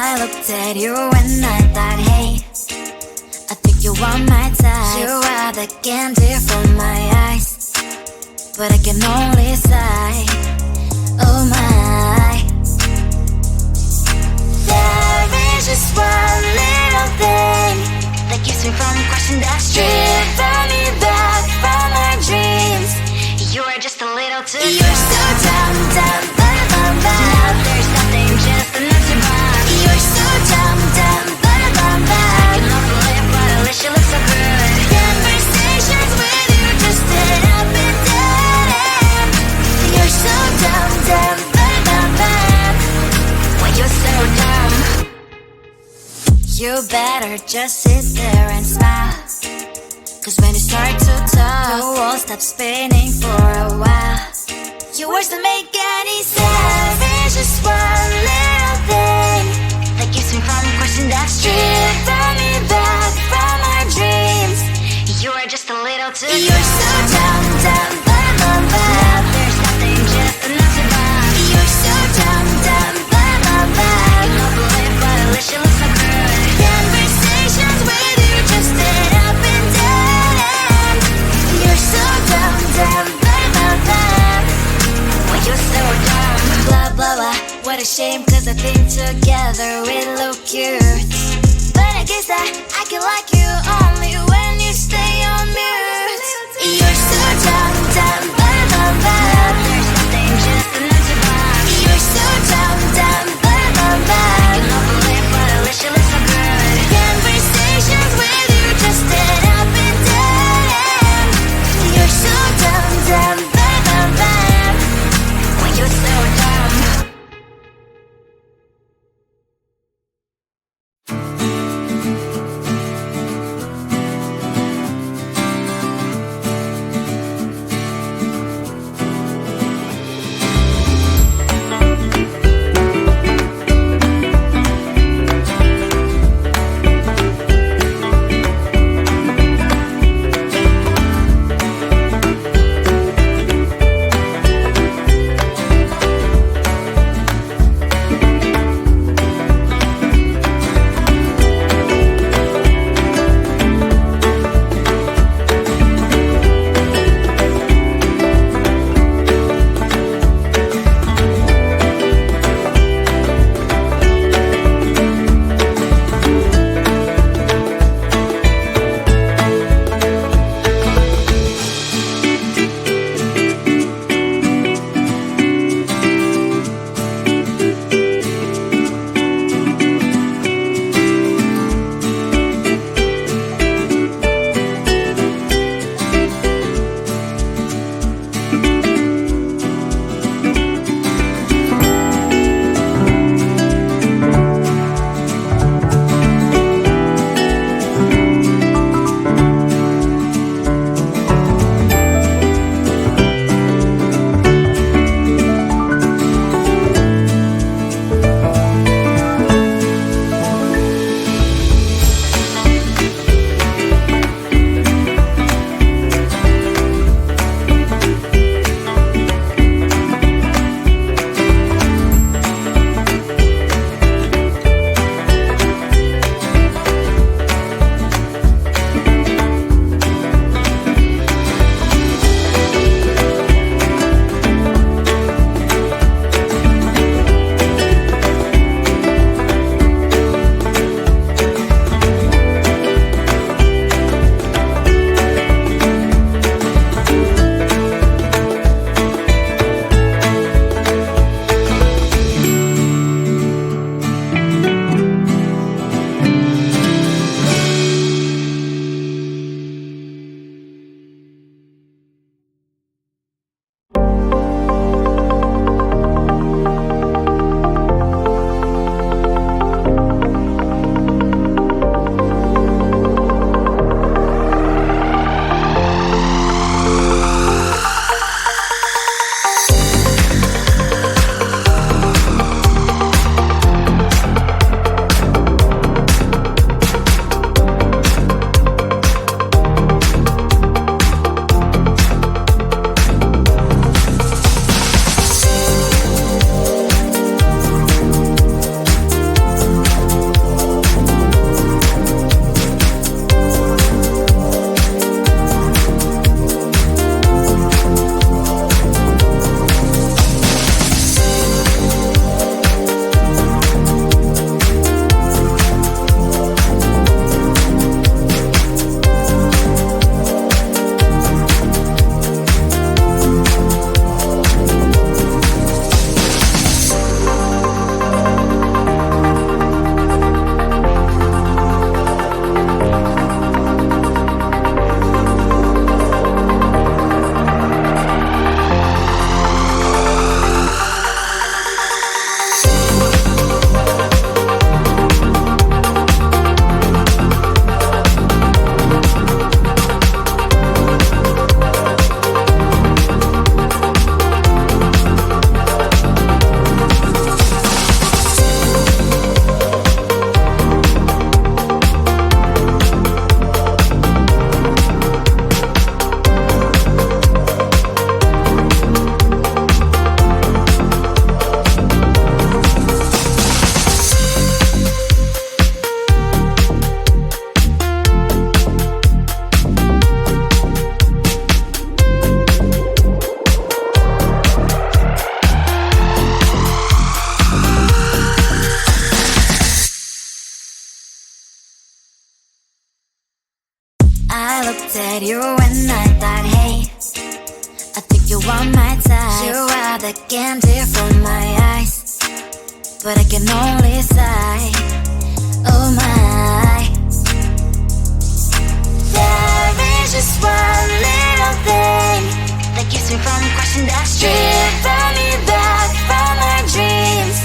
I looked at you and I thought, hey, I think you are my type. You are the candy from my eyes, but I can only sigh, oh my. There is just one little thing that keeps me from crossing that street. Drive me back from my dreams. You are just a little too good. You're so dumb, dumb, ba-da-bum-bum. Now there's nothing, just enough to bomb. You're so dumb, dumb, ba-da-bum-bum. I can offer live, but at least you look so good. Conversations with you just end up in dead end. You're so dumb, dumb, ba-da-bum-bum. When you're so dumb, you better just sit there and smile, cause when you start to talk, the world stops spinning for a while. Your words don't make any sense. There's just one little thing that keeps me from crossing that street. Drive me back from my dreams. You are just a little too good. You're so dumb, dumb, ba-da-bum-bum. Now there's nothing, just enough to bomb. You're so dumb, dumb, ba-da-bum-bum. I can overlive, but at least you look so good. Conversations with you just end up in dead end. You're so dumb, dumb, ba-da-bum-bum. When you're so dumb, blah, blah, blah. What a shame, cause I think together we look cute. But I guess that I can like you only when you stay on mute. You're so dumb, dumb, ba-da-bum-bum. There's nothing, just enough to bomb. You're so dumb, dumb, ba-da-bum-bum. I can overlive, but at least you look so good. Conversations with you just end up in dead end. You're so dumb, dumb, ba-da-bum-bum. When you're so dumb. rejected you when I thought, hey, I think you want my time. You are the candy from my eyes, but I can only sigh, oh my. There is just one little thing that keeps me from crossing that street, driving me back from my dreams.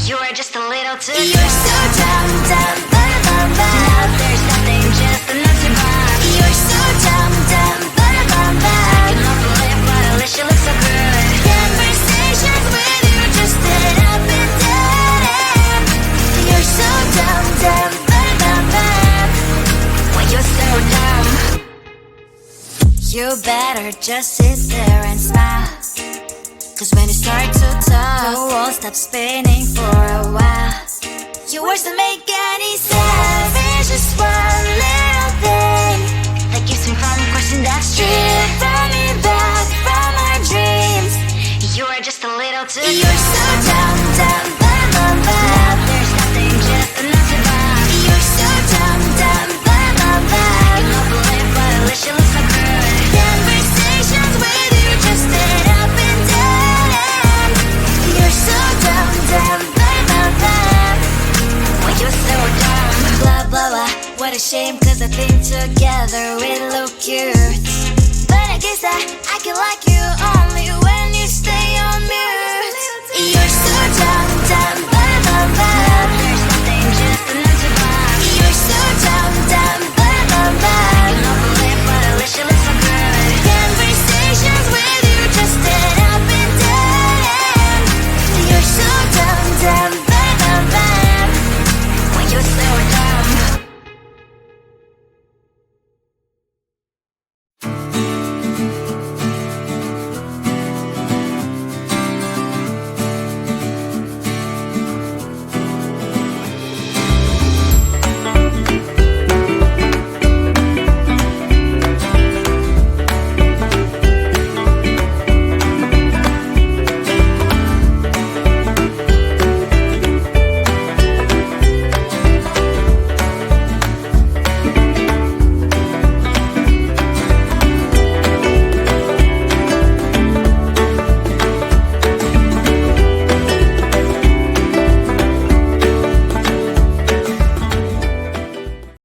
You're just a little too close. You're so dumb, dumb, dumb, dumb, dumb. Now there's nothing, just enough to buy. You're so dumb, dumb, dumb, dumb, dumb. I can offer live, but at least you look so good. Conversations with you just end up in dead end. You're so dumb, dumb, dumb, dumb, dumb. Why you're so dumb? You better just sit there and smile, 'cause when you start to talk, the world stops spinning for a while. Your words don't make any sense. There's just one little thing that keeps me from crossing that street, driving me back from my dreams. You are just a little too close. You're so dumb, dumb, dumb, dumb, dumb. Now there's nothing, just enough to buy. You're so dumb, dumb, dumb, dumb, dumb. I can't believe, but at least you look so good. Conversations with you just end up in dead end. You're so dumb, dumb, dumb, dumb, dumb. Why you're so dumb? Blah, blah, blah. What a shame, 'cause I think together we look cute. But I guess I